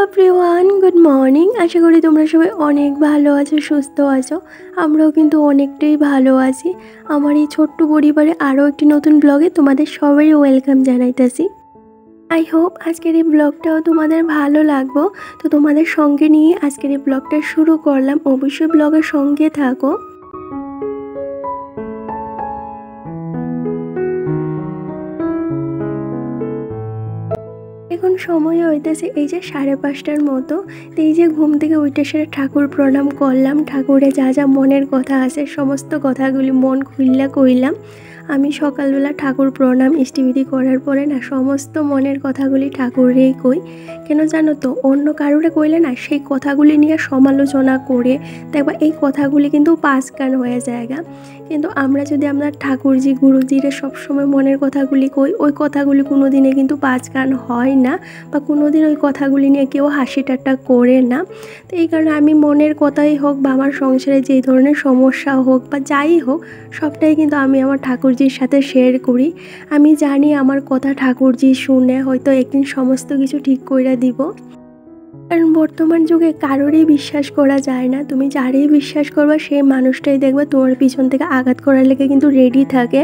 Everyone, good morning. আশা করি তোমরা সবাই অনেক ভালো আছো, সুস্থ আছো। আমরাও কিন্তু অনেকটাই ভালো আছি। আমার এই ছোট্ট পরিবারে আরও একটি নতুন ব্লগে তোমাদের সবাই ওয়েলকাম জানাইতেছি। আই হোপ আজকের এই ব্লগটাও তোমাদের ভালো লাগবো। তো তোমাদের সঙ্গে নিয়ে আজকের এই ব্লগটা শুরু করলাম। অবশ্যই ব্লগের সঙ্গে থাকো। এখন সময় হইতেছে এই যে 5:30টার মতো। তো এই যে ঘুম থেকে উঠে সেরে ঠাকুর প্রণাম করলাম। ঠাকুরে যা যা মনের কথা আছে সমস্ত কথাগুলি মন খুললা কইলাম। আমি সকালবেলা ঠাকুর প্রণাম ইষ্টিবিধি করার পরে না সমস্ত মনের কথাগুলি ঠাকুরেই কই। কেন জানো তো, অন্য কারোরে কইলে না সেই কথাগুলি নিয়ে সমালোচনা করে দেখবা এই কথাগুলি কিন্তু পাঁচ কান হয়ে যায়গা। কিন্তু আমরা যদি আমরা ঠাকুরজি গুরুজিরে সবসময় মনের কথাগুলি কই, ওই কথাগুলি কোনো দিনে কিন্তু পাঁচ কান হয় না, বা কোনো দিন ওই কথাগুলি নিয়ে কেউ হাসি ঠাট্টা করে না। তো এই কারণে আমি মনের কথাই হোক বা আমার সংসারে যেই ধরনের সমস্যা হোক বা যাই হোক, সবটাই কিন্তু আমি আমার ঠাকুরজির সাথে শেয়ার করি। আমি জানি আমার কথা ঠাকুরজি শুনে হয়তো একদিন সমস্ত কিছু ঠিক করে দিব। কারণ বর্তমান যুগে কারোরই বিশ্বাস করা যায় না। তুমি যারেই বিশ্বাস করবা সেই মানুষটাই দেখবে তোমার পিছন থেকে আঘাত করার লেগে কিন্তু রেডি থাকে।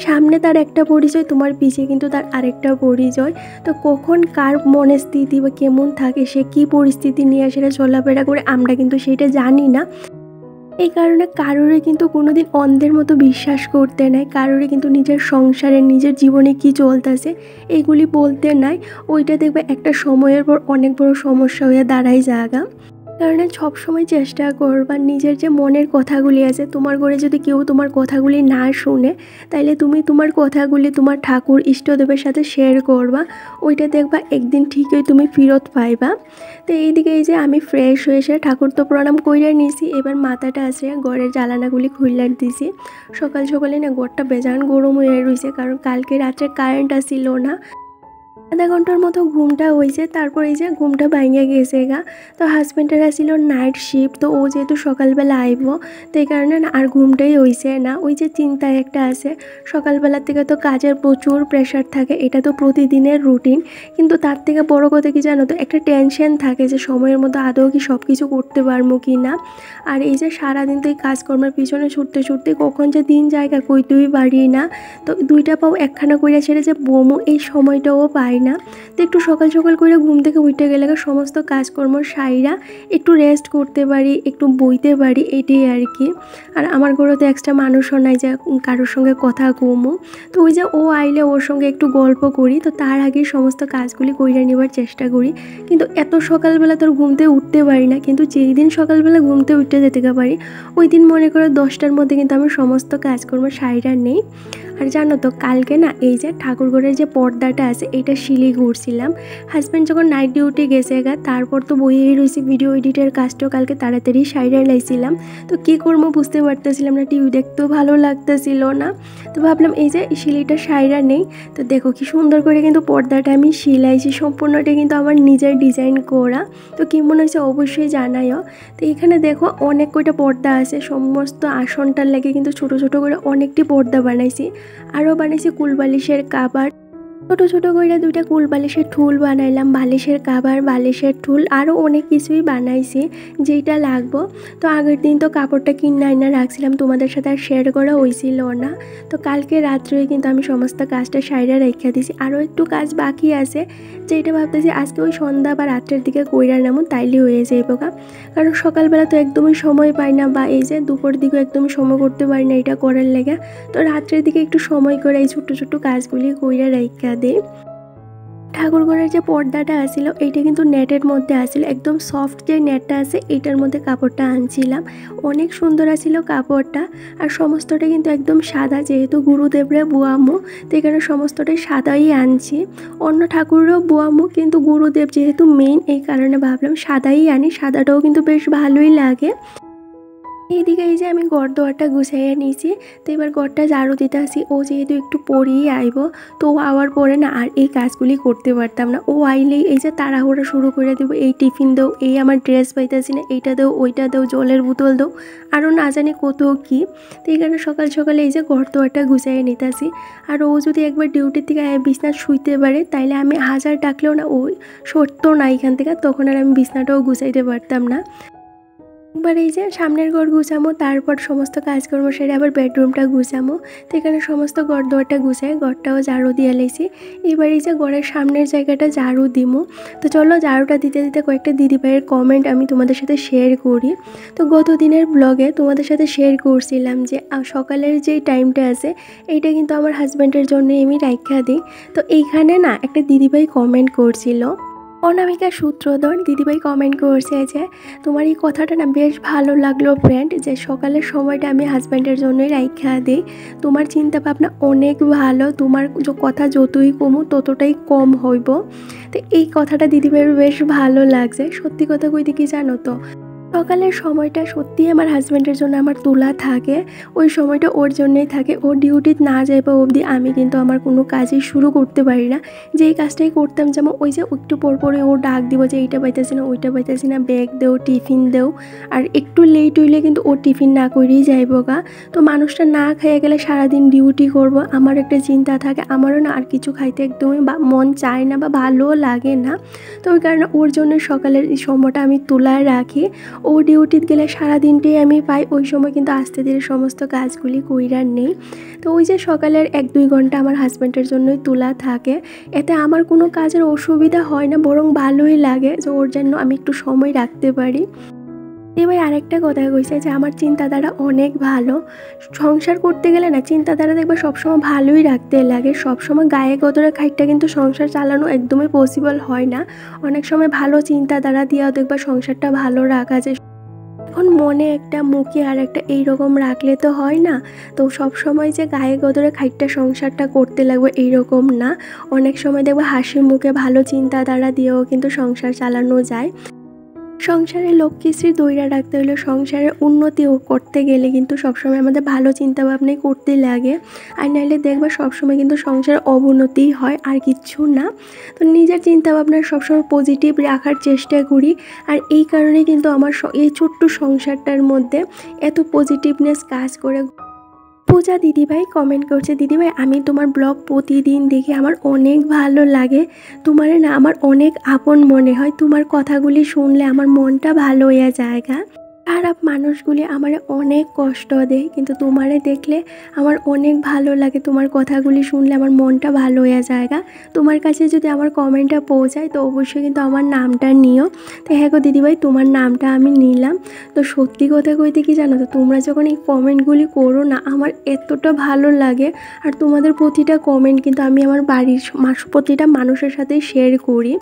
সামনে তার একটা পরিচয়, তোমার পিছিয়ে কিন্তু তার আরেকটা পরিচয়। তো কখন কার মনের স্থিতি বা কেমন থাকে, সে কী পরিস্থিতি নিয়ে সেটা চলাফেরা করে, আমরা কিন্তু সেটা জানি না। এই কারণে কারোরে কিন্তু কোনোদিন অন্ধের মতো বিশ্বাস করতে নাই। কারোরে কিন্তু নিজের সংসারে নিজের জীবনে কি চলতেছে এইগুলি বলতে নাই। ওইটা দেখবে একটা সময়ের পর অনেক বড় সমস্যা হয়ে দাঁড়ায় জায়গা। কারণে সবসময় চেষ্টা করবা নিজের যে মনের কথাগুলি আছে, তোমার ঘরে যদি কেউ তোমার কথাগুলি না শুনে, তাইলে তুমি তোমার কথাগুলি তোমার ঠাকুর ইষ্টদেবের সাথে শেয়ার করবা। ওইটা দেখবা একদিন ঠিকই তুমি ফেরত পাইবা। তো এইদিকে এই যে আমি ফ্রেশ হয়ে এসে ঠাকুর তো প্রণাম কইরা নিয়েছি। এবার মাথাটা আছে ঘরের জ্বালানাগুলি খুললার দিছি। সকাল সকালে না ঘরটা বেজান গরম হয়ে রয়েছে, কারণ কালকে রাত্রে কারেন্ট আসছিল না। আধা ঘন্টার মতো ঘুমটা হয়েছে, তারপর এই যে ঘুমটা ভাঙিয়ে গেছে গা। তো হাজব্যান্ডের ছিল নাইট শিফট, তো ও যেহেতু সকালবেলা আইব, তো এই কারণে না আর ঘুমটাই হয়েছে না। ওই যে চিন্তায় একটা আছে, সকালবেলার থেকে তো কাজের প্রচুর প্রেশার থাকে, এটা তো প্রতিদিনের রুটিন। কিন্তু তার থেকে বড় কথা কি জানো তো, একটা টেনশন থাকে যে সময়ের মতো আদৌ কি সব কিছু করতে পারবো কি না। আর এই যে সারাদিন তো এই কাজকর্মের পিছনে ছুটতে ছুটতে কখন যে দিন জায়গা কইতেই পারি না। তো দুইটা পাও একখানা কইরা ছেড়ে যে বমু এই সময়টাও পাই না। তো একটু সকাল সকাল করে ঘুম থেকে উঠে গেলে সমস্ত কাজকর্ম সাইরা একটু রেস্ট করতে পারি, একটু বইতে পারি, এটাই আর কি। আর আমার ঘরে তো এক্সট্রা মানুষও নাই যে কারোর সঙ্গে কথা কমু। তো ওই যে ও আইলে ওর সঙ্গে একটু গল্প করি, তো তার আগে সমস্ত কাজগুলি কইরা নেবার চেষ্টা করি। কিন্তু এত সকালবেলা তোর ঘুমতে উঠতে পারি না। কিন্তু যেই দিন সকালবেলা ঘুমতে উঠতে যেতে পারি, ওই দিন মনে করো 10টার মধ্যে কিন্তু আমি সমস্ত কাজকর্ম সাইরা নেই। আর জানো তো, কালকে না এই যে ঠাকুরঘরের যে পর্দাটা আছে এটা শিলি ঘুরছিলাম। হাজব্যান্ড যখন নাইট ডিউটি গেছে গা, তারপর তো বইয়েই রয়েছে ভিডিও এডিটের কাজটাও কালকে তাড়াতাড়ি সাইডে লাইছিলাম। তো কী করবো বুঝতে পারতেছিলাম না, টিভি দেখতেও ভালো লাগতেছিল না। তো ভাবলাম এই যে শিলিটা সাইডা নেই। তো দেখো কি সুন্দর করে কিন্তু পর্দাটা আমি সিলাইছি, সম্পূর্ণটা কিন্তু আমার নিজের ডিজাইন করা। তো কেমন হয়েছে অবশ্যই জানাইও। তো এখানে দেখো অনেক কয়টা পর্দা আছে, সমস্ত আসনটার লাগে কিন্তু ছোট ছোট করে অনেকটি পর্দা বানাইছি। আরও বানাইছি কুলবালিশের কাবার, ছোট ছোট করে 2টা কুলবালিশের ঠুল বানাইলাম, বালিশের কাবার, বালিশের ঠুল, আরও অনেক কিছুই বানাইছি যেটা লাগবো। তো আগের দিন তো কাপড়টা কিনে আইনা রাখছিলাম, তোমাদের সাথে আর শেয়ার করা হয়েছিল না। তো কালকে রাত্রে কিন্তু আমি সমস্ত কাজটা সাইডে রেখে দিছি। আরও একটু কাজ বাকি আছে, যেটা ভাবতেছি আজকে ওই সন্ধ্যা বা রাত্রের দিকে কইরা নেবো, তাইলে হয়ে যাইবো গা। কারণ সকালবেলা তো একদমই সময় পাই না, বা এই যে দুপুর দিকেও একদমই সময় করতে পারি না এটা করার লেগে। তো রাত্রের দিকে একটু সময় করে এই ছোট্ট ছোট্ট কাজগুলি কইরা রাইখা দিই। ঠাকুরঘরের যে পর্দাটা আসছিল এইটা কিন্তু নেটের মধ্যে আসছিল, একদম সফট যে নেটটা আছে এইটার মধ্যে কাপড়টা আনছিলাম। অনেক সুন্দর আসছিল কাপড়টা। আর সমস্তটা কিন্তু একদম সাদা, যেহেতু গুরুদেবরে বুয়ামো, তো এখানে সমস্তটাই সাদাই আনছি। অন্য ঠাকুরেরও বুয়ামো, কিন্তু গুরুদেব যেহেতু মেইন, এই কারণে ভাবলাম সাদাই আনি। সাদাটাও কিন্তু বেশ ভালোই লাগে। এইদিকে এই যে আমি ঘর দোয়ারটা গুছাইয়া নিয়েছি। তো এবার ঘরটা ঝাড়ু দিতে আসি। ও যেহেতু একটু পরেই আইব, তো ও আওয়ার পরে না আর এই কাজগুলি করতে পারতাম না। ও আইলেই এই যে তাড়াহুড়া শুরু করে দেবো, এই টিফিন দাও, এই আমার ড্রেস পাইতেছি না, এইটা দাও, ওইটা দাও, জলের বোতল দাও, আরও না জানি কত কী। তো এই কারণে সকাল সকালে এই যে ঘর দোয়ারটা গুছাইয়া নিতে আসি। আর ও যদি একবার ডিউটির থেকে বিছনা শুইতে পারে, তাইলে আমি হাজার ডাকলেও না ও সরতো না এখান থেকে, তখন আর আমি বিছনাটাও গুছাইতে পারতাম না। একবার এই যে সামনের ঘর গুছামো, তারপর সমস্ত কাজকর্ম সেরে আবার বেডরুমটা গুছামো। তো এখানে সমস্ত ঘর দোয়ারটা গুছাই, ঘরটাও ঝাড়ু দিয়ে লেছি। এবার এই যে ঘরের সামনের জায়গাটা ঝাড়ু দিমো। তো চলো ঝাড়ুটা দিতে দিতে কয়েকটা দিদিভাইয়ের কমেন্ট আমি তোমাদের সাথে শেয়ার করি। তো গত দিনের ব্লগে তোমাদের সাথে শেয়ার করছিলাম যে সকালের যেই টাইমটা আছে এইটা কিন্তু আমার হাজব্যান্ডের জন্যই আমি রাইখা দিই। তো এইখানে না একটা দিদিভাই কমেন্ট করছিল, অনামিকা সূত্রধর দিদিভাই কমেন্ট করছে যে তোমার এই কথাটা না বেশ ভালো লাগলো ফ্রেন্ড, যে সকালের সময়টা আমি হাজব্যান্ডের জন্যই রাইখা দিই। তোমার চিন্তা ভাবনা অনেক ভালো, তোমার কথা যতই কমু ততটাই কম হইব। তো এই কথাটা দিদিভাইয়ের বেশ ভালো লাগছে। সত্যি কথা কইতে কি জানো তো, সকালের সময়টা সত্যিই আমার হাজব্যান্ডের জন্য আমার তোলা থাকে, ওই সময়টা ওর জন্যই থাকে। ও ডিউটিতে না যাইবা অবধি আমি কিন্তু আমার কোনো কাজই শুরু করতে পারি না। যেই কাজটাই করতাম, যেমন ওই যে একটু পর পরে ও ডাক দিব যে এইটা পাইতেছি না, ওইটা পাইতেছি না, ব্যাগ দেও, টিফিন দেও। আর একটু লেট হইলে কিন্তু ও টিফিন না করেই যাইব গা। তো মানুষটা না খাইয়ে গেলে সারাদিন ডিউটি করব, আমার একটা চিন্তা থাকে, আমারও না আর কিছু খাইতে একদমই মন চায় না বা ভালোও লাগে না। তো ওই কারণে ওর জন্য সকালের এই সময়টা আমি তোলায় রাখি। ও ডিউটিতে গেলে সারাদিনটাই আমি পাই, ওই সময় কিন্তু আস্তে ধীরে সমস্ত কাজগুলি কইরার নেই। তো ওই যে সকালের 1-2 ঘন্টা আমার হাজব্যান্ডের জন্যই তোলা থাকে, এতে আমার কোনো কাজের অসুবিধা হয় না, বরং ভালোই লাগে যে ওর জন্য আমি একটু সময় রাখতে পারি। এবার আরেকটা কথা কইছে যে আমার চিন্তাধারা অনেক ভালো। সংসার করতে গেলে না চিন্তাধারা দেখবে সবসময় ভালোই রাখতে লাগে। সবসময় গায়ে গতরে খাইটটা কিন্তু সংসার চালানো একদমই পসিবল হয় না। অনেক সময় ভালো চিন্তাধারা দিয়েও দেখবে সংসারটা ভালো রাখা যায়। এখন মনে একটা মুখে আর একটা এইরকম রাখলে তো হয় না। তো সব সময় যে গায়ে গদরে খাইটটা সংসারটা করতে লাগবে এইরকম না। অনেক সময় দেখবে হাসি মুখে ভালো চিন্তাধারা দিয়েও কিন্তু সংসার চালানো যায়। সংসারে লক্ষ্মীশ্রী দইরা রাখতে হলে, সংসারের উন্নতি করতে গেলে কিন্তু সবসময় আমাদের ভালো চিন্তাভাবনাই করতে লাগে। আর নাইলে দেখবে সবসময় কিন্তু সংসারের অবনতিই হয়, আর কিচ্ছু না। তো নিজের চিন্তাভাবনা সবসময় পজিটিভ রাখার চেষ্টা করি। আর এই কারণে কিন্তু আমার এই ছোট্ট সংসারটার মধ্যে এত পজিটিভনেস কাজ করে। পূজা দিদিভাই কমেন্ট করছে, দিদিভাই আমি তোমার ব্লগ প্রতিদিন দেখি, আমার অনেক ভালো লাগে। তোমারে না আমার অনেক আপন মনে হয়, তোমার কথাগুলি শুনলে আমার মনটা ভালো হয়ে জায়গা। খারাপ মানুষগুলি আমারে অনেক কষ্ট দেয়, কিন্তু তোমারে দেখলে আমার অনেক ভালো লাগে। তোমার কথাগুলি শুনলে আমার মনটা ভালো হয়ে জায়গা। তোমার কাছে যদি আমার কমেন্টটা পৌঁছায় তো অবশ্যই কিন্তু আমার নামটা নিও। তো হ্যাঁ গো দিদিভাই, তোমার নামটা আমি নিলাম। তো সত্যি কথা কইতে কি জানো তো, তোমরা যখন এই কমেন্টগুলি করো না আমার এতটা ভালো লাগে। আর তোমাদের প্রতিটা কমেন্ট কিন্তু আমি আমার বাড়ির প্রতিটা মানুষের সাথে শেয়ার করি।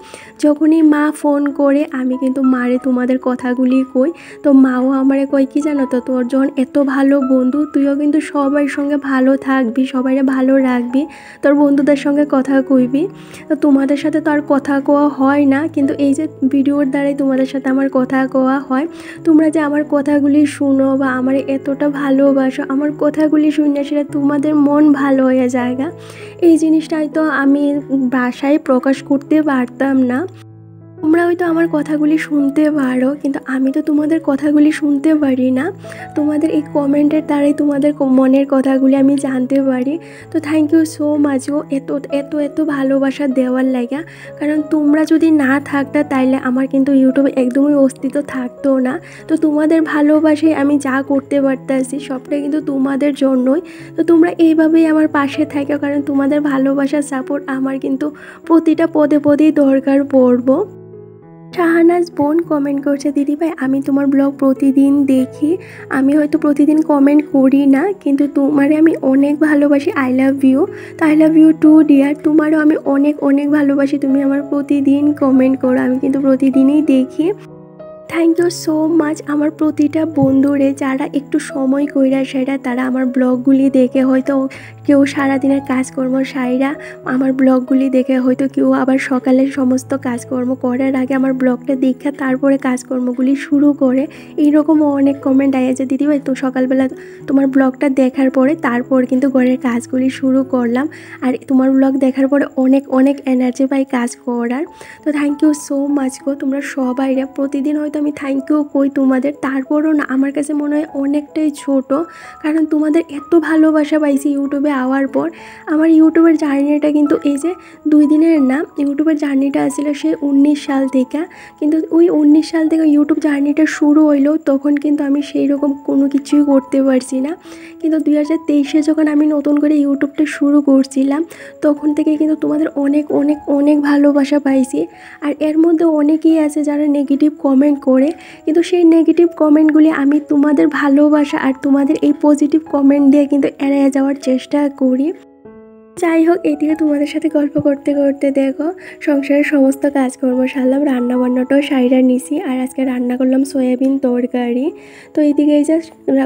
যখনই মা ফোন করে আমি কিন্তু মারে তোমাদের কথাগুলি কই। তো মাও আমারে কয় কি জানো তো, তোর যখন এত ভালো বন্ধু, তুইও কিন্তু সবার সঙ্গে ভালো থাকবি, সবাইরে ভালো রাখবি, তোর বন্ধুদের সঙ্গে কথা কইবি। তো তোমাদের সাথে তো আর কথা কোয়া হয় না, কিন্তু এই যে ভিডিওর দ্বারাই তোমাদের সাথে আমার কথা কোয়া হয়। তোমরা যে আমার কথাগুলি শুনো বা আমার এতটা ভালোবাসো, আমার কথাগুলি শুনে সেটা তোমাদের মন ভালো হয়ে জায়গা। এই জিনিসটা হয়তো আমি ভাষায় প্রকাশ করতে পারতাম না। তোমরা হয়তো আমার কথাগুলি শুনতে পারো, কিন্তু আমি তো তোমাদের কথাগুলি শুনতে পারি না। তোমাদের এই কমেন্টের দ্বারাই তোমাদের মনের কথাগুলি আমি জানতে পারি। তো থ্যাংক ইউ সো মাচ গো, এত এত এত ভালোবাসা দেওয়ার লাগা। কারণ তোমরা যদি না থাকতা তাইলে আমার কিন্তু ইউটিউবে একদমই অস্তিত্ব থাকতো না। তো তোমাদের ভালোবাসায় আমি যা করতে পারতাছি সবটা কিন্তু তোমাদের জন্যই। তো তোমরা এইভাবেই আমার পাশে থাকো, কারণ তোমাদের ভালোবাসার সাপোর্ট আমার কিন্তু প্রতিটা পদে পদেই দরকার পড়বো। শাহানাজ বোন কমেন্ট করছে, দিদিভাই আমি তোমার ব্লগ প্রতিদিন দেখি, আমি হয়তো প্রতিদিন কমেন্ট করি না, কিন্তু তোমারে আমি অনেক ভালোবাসি। I love you. তো I love you too dear, তোমারও আমি অনেক অনেক ভালোবাসি। তুমি আমার প্রতিদিন কমেন্ট করো, আমি কিন্তু প্রতিদিনই দেখি। থ্যাংক ইউ সো মাচ আমার প্রতিটা বন্ধুরে যারা একটু সময় কইরা সেরা তারা আমার ব্লগগুলি দেখে হয়তো কেউ সারাদিনের কাজকর্ম সাইরা আমার ব্লগগুলি দেখে হয়তো কেউ আবার সকালে সমস্ত কাজকর্ম করার আগে আমার ব্লগটা দেখে তারপরে কাজকর্মগুলি শুরু করে। এইরকমও অনেক কমেন্ট আইছে দিদিভাই তো সকালবেলা তোমার ব্লগটা দেখার পরে তারপর কিন্তু ঘরের কাজগুলি শুরু করলাম, আর তোমার ব্লগ দেখার পরে অনেক অনেক এনার্জি পাই কাজ করার। তো থ্যাংক ইউ সো মাচ গো তোমরা সবাই। প্রতিদিন হয়তো আমি থ্যাংক ইউ কই তোমাদের, তারপরও না আমার কাছে মনে হয় অনেকটাই ছোট, কারণ তোমাদের এত ভালোবাসা পাইছি ইউটিউবে আওয়ার পর। আমার ইউটিউবের জার্নিটা কিন্তু এই যে 2 দিনের না, ইউটিউবের জার্নিটা আসছিল সে 19 সাল থেকে, কিন্তু ওই 19 সাল থেকে ইউটিউব জার্নিটা শুরু হইলো তখন কিন্তু আমি সেই রকম কোনো কিছুই করতে পারছি না। কিন্তু 2023-এ যখন আমি নতুন করে ইউটিউবটা শুরু করছিলাম তখন থেকে কিন্তু তোমাদের অনেক অনেক অনেক ভালোবাসা পাইছি। আর এর মধ্যে অনেকেই আছে যারা নেগেটিভ কমেন্ট করে, কিন্তু সেই নেগেটিভ কমেন্টগুলি আমি তোমাদের ভালোবাসা আর তোমাদের এই পজিটিভ কমেন্ট দিয়ে কিন্তু এড়িয়ে যাওয়ার চেষ্টা করি। যাই হোক, এদিকে তোমাদের সাথে গল্প করতে করতে দেখো সংসারের সমস্ত কাজকর্ম সারলাম, রান্নাবান্নাটাও সাইরা নিছি। আর আজকে রান্না করলাম সয়াবিন তরকারি। তো এইদিকে এই যে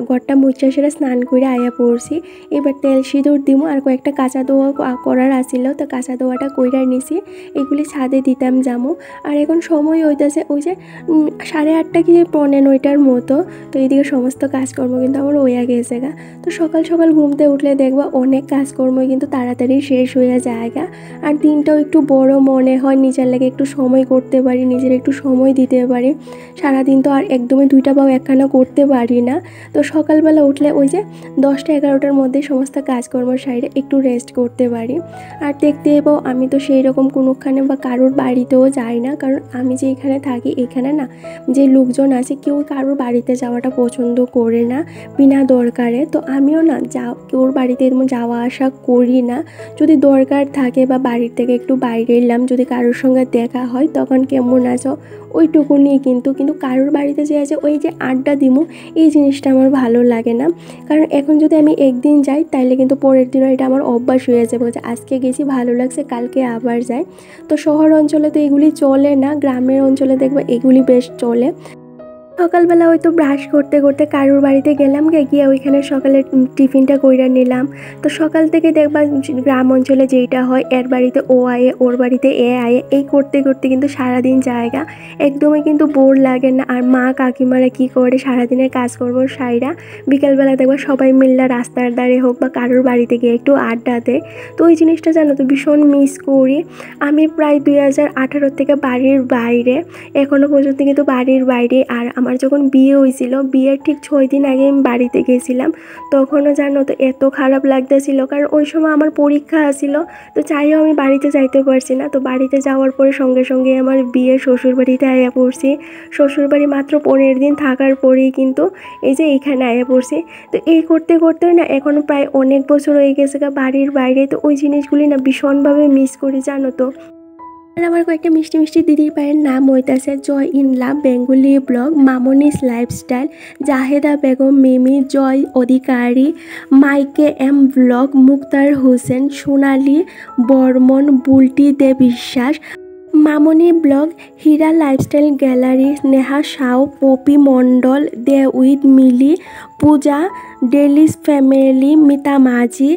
ঘরটা মুচা সেরা স্নান করে আয়া পড়ছি, এবার তেল সিঁদুর দিমু আর কয়েকটা কাঁচা দোয়া করার আসিল, তো কাঁচা দোয়াটা কইরা নিছি, এগুলি ছাদে দিতাম যামু। আর এখন সময় হইতেছে ওই যে 8:30 কি 9:45 মতো। তো এইদিকে সমস্ত কাজকর্ম কিন্তু আমার হইয়া গেছে গা। তো সকাল সকাল ঘুমতে উঠলে দেখবা অনেক কাজকর্মই কিন্তু তাড়াতাড়ি শেষ হয়ে জায়গা, আর দিনটাও একটু বড় মনে হয়, নিজের লাগে একটু সময় করতে পারি, নিজের একটু সময় দিতে পারি। সারাদিন তো আর একদমই 2টা পাও একখানা করতে পারি না। তো সকালবেলা উঠলে ওই যে 10টা-11টার মধ্যে সমস্ত কাজকর্ম সাইডে একটু রেস্ট করতে পারি। আর দেখতে পাও আমি তো সেই রকম কোনোখানে বা কারোর বাড়িতেও যাই না, কারণ আমি যে এখানে থাকি এখানে না যে লোকজন আছে কেউ কারোর বাড়িতে যাওয়াটা পছন্দ করে না বিনা দরকারে। তো আমিও না কেউর বাড়িতে এরকম যাওয়া আসা করি না। যদি দরকার থাকে বা বাড়ির থেকে একটু বাইরে এলাম, যদি কারোর সঙ্গে দেখা হয় তখন কেমন আছো ওইটুকুনি, কিন্তু কারোর বাড়িতে যে আছে ওই যে আড্ডা দিমু এই জিনিসটা আমার ভালো লাগে না। কারণ এখন যদি আমি একদিন যাই তাইলে কিন্তু পরের দিনও এটা আমার অভ্যাস হয়ে যাবে যে আজকে গেছি ভালো লাগছে কালকে আবার যাই। তো শহর অঞ্চলে তো এগুলি চলে না, গ্রামের অঞ্চলে দেখবে এগুলি বেশ চলে। সকালবেলা হয়তো ব্রাশ করতে করতে কারোর বাড়িতে গেলাম, গিয়ে ওইখানে সকালে টিফিনটা কইরা নিলাম। তো সকাল থেকে দেখবা গ্রাম অঞ্চলে যেইটা হয় এর বাড়িতে ও আয়ে ওর বাড়িতে এ আয়ে, এই করতে করতে কিন্তু সারাদিন জায়গা একদমই কিন্তু বোর লাগে না। আর মা কাকিমারা কি করে সারাদিনের কাজকর্ম সাইরা বিকেলবেলা দেখবা সবাই মিললা রাস্তার ধারে হোক বা কারোর বাড়িতে গিয়ে একটু আড্ডা দেয়। তো ওই জিনিসটা জানো তো ভীষণ মিস করি। আমি প্রায় 2018 থেকে বাড়ির বাইরে, এখনও পর্যন্ত কিন্তু বাড়ির বাইরে। আর আমার যখন বিয়ে হয়েছিল বিয়ের ঠিক 6 দিন আগে আমি বাড়িতে গেছিলাম, তখনও জানো তো এত খারাপ লাগতেছিল, কারণ ওই সময় আমার পরীক্ষা আসছিল। তো চাইও আমি বাড়িতে যাইতে পারছি না। তো বাড়িতে যাওয়ার পরে সঙ্গে সঙ্গে আমার বিয়ে শ্বশুরবাড়িতে আয়া পড়ছি। শ্বশুরবাড়ি মাত্র 15 দিন থাকার পরেই কিন্তু এই যে এইখানে আয়া পড়ছি। তো এই করতে করতে না এখনও প্রায় অনেক বছর হয়ে গেছে বাড়ির বাইরে। তো ওই জিনিসগুলি না ভীষণভাবে মিস করি জানো তো। আর আমার কয়েকটা মিষ্টি মিষ্টি দিদির পায়ের নাম হইতেছে Joy in love Bengali blog, Mamoni's lifestyle, Jaheda Begum Mimi, Joy Adhikari, মাইকে M blog, Muktar Hossain, Sonali Barman, Bulti De Biswas, Mamoni blog, Hira lifestyle gallery, Sneha Shaw, Popi Mondal, De with Mili, Puja, ডেলিস ফ্যামিলি, মিতা মাঝি,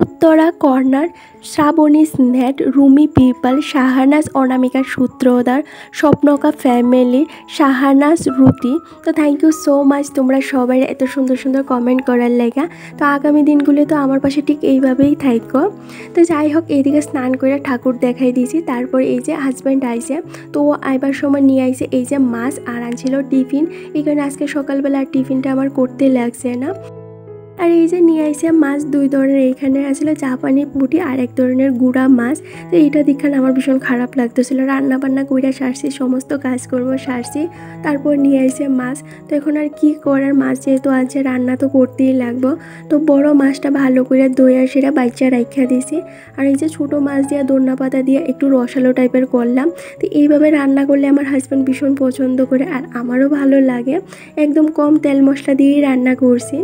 উত্তরা কর্নার, শ্রাবণী স্নেট, রুমি পিপল, শাহানাজ অনামিকা সূত্রধার, স্বপ্নকা ফ্যামিলি, শাহানাজ রুতি। তো থ্যাংক ইউ সো মাচ তোমরা সবাই এত সুন্দর সুন্দর কমেন্ট করার লেগা। তো আগামী দিনগুলো তো আমার পাশে ঠিক এইভাবেই থাকো। তো যাই হোক, এইদিকে স্নান করে ঠাকুর দেখাই দিয়েছি, তারপর এই যে হাজব্যান্ড আইছে, তো আইবার সময় নিয়ে আইছে এই যে মাছ আর আনছিল টিফিন। এই কারণে আজকে সকালবেলা টিফিনটা আমার করতে লাগছে না। আর এই যে নিয়ে আইসে মাছ 2 ধরনের, এইখানে আসলে জাপানি পুঁটি আর এক ধরনের গুঁড়া মাছ। তো এইটা দেখে আমার ভীষণ খারাপ লাগতেছিল। রান্না বান্না কইরা সারছি, সমস্ত কাজকর্ম সারছি, তারপর নিয়ে আইসে মাছ। তো এখন আর কি করার, মাছ যেহেতু আছে রান্না তো করতেই লাগবো। তো বড় মাছটা ভালো করে দইয়া সেরা বাচ্চা রাইখা দিছি। আর এই যে ছোটো মাছ দিয়ে ধনিয়া পাতা দিয়ে একটু রসালো টাইপের করলাম। তো এইভাবে রান্না করলে আমার হাজব্যান্ড ভীষণ পছন্দ করে আর আমারও ভালো লাগে। একদম কম তেল মশলা দিয়েই রান্না করছি।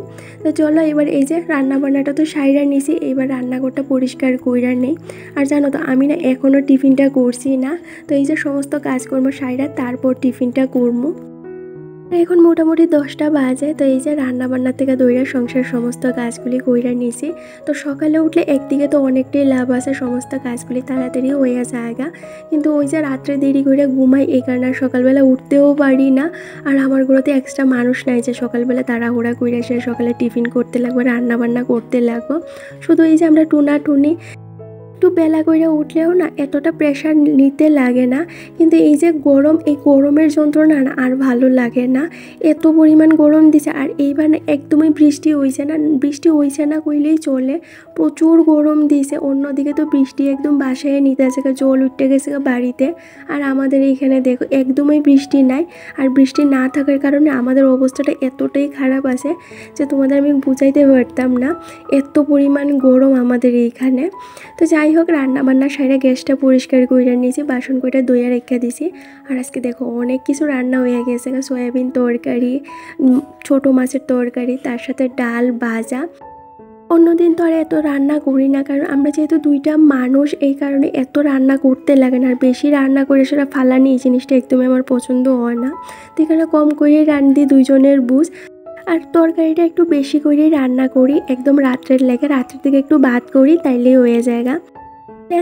তো চলো এবার এই যে রান্না বান্নাটা তো সাইরা নিছি, এবার রান্নাঘরটা পরিষ্কার কইরা নেই। আর জানো তো আমি না এখনও টিফিনটা করছি না। তো এই যে সমস্ত কাজকর্ম সাইরা তারপর টিফিনটা করবো। এখন মোটামুটি 10টা বাজে। তো এই যে রান্নাবান্না থেকে দইরা সংসার সমস্ত কাজগুলি কইরা নিছি। তো সকালে উঠলে একদিকে তো অনেকটাই লাভ আছে, সমস্ত কাজগুলি তাড়াতাড়ি হইয়া যায়গা। কিন্তু ওই যে রাত্রে দেরি করে ঘুমাই, এই কারণে আর সকালবেলা উঠতেও পারি না। আর আমার ঘরেতে এক্সট্রা মানুষ নাই যে সকালবেলা তাড়াহুড়া কইরা সে সকালে টিফিন করতে লাগবে, রান্নাবান্না করতে লাগবো। শুধু এই যে আমরা টুনাটুনি একটু বেলা কইরা উঠলেও না এতটা প্রেশার নিতে লাগে না। কিন্তু এই যে গরম, এই গরমের যন্ত্রণা না আর ভালো লাগে না। এত পরিমাণ গরম দিছে। আর এইবার না একদমই বৃষ্টি হইছে না কইলেই চলে, প্রচুর গরম দিছে। অন্যদিকে তো বৃষ্টি একদম বাসায় নিতে আছে, জল উঠতে গেছে বাড়িতে। আর আমাদের এইখানে দেখো একদমই বৃষ্টি নাই। আর বৃষ্টি না থাকার কারণে আমাদের অবস্থাটা এতটাই খারাপ আছে যে তোমাদের আমি বুঝাইতে পারতাম না, এত পরিমাণ গরম আমাদের এইখানে। তো যাই হোক, রান্নাবান্না সাইডে গ্যাসটা পরিষ্কার করে নিয়েছি, বাসন কইটা দইয়া রেখে দিছি। আর আজকে দেখো অনেক কিছু রান্না হয়ে গেছে, সয়াবিন তরকারি, ছোটো মাছের তরকারি, তার সাথে ডাল ভাজা। অন্যদিন তো আর এত রান্না করি না, কারণ আমরা যেহেতু 2টা মানুষ, এই কারণে এত রান্না করতে লাগে না। আর বেশি রান্না করে সেটা ফালানি, এই জিনিসটা একদমই আমার পছন্দ হয় না। তো এখানে কম করে রান্ধি, 2জনের বুঝ। আর তরকারিটা একটু বেশি করেই রান্না করি, একদম রাত্রের দিকে একটু ভাত করি, তাইলেই হয়ে যায়গা।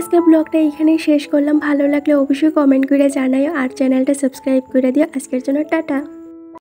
আজকের ব্লগটা এখানেই শেষ করলাম। ভালো লাগলে অবশ্যই কমেন্ট করে জানাই আর চ্যানেলটা সাবস্ক্রাইব করে দিও। আজকের জন্য টাটা।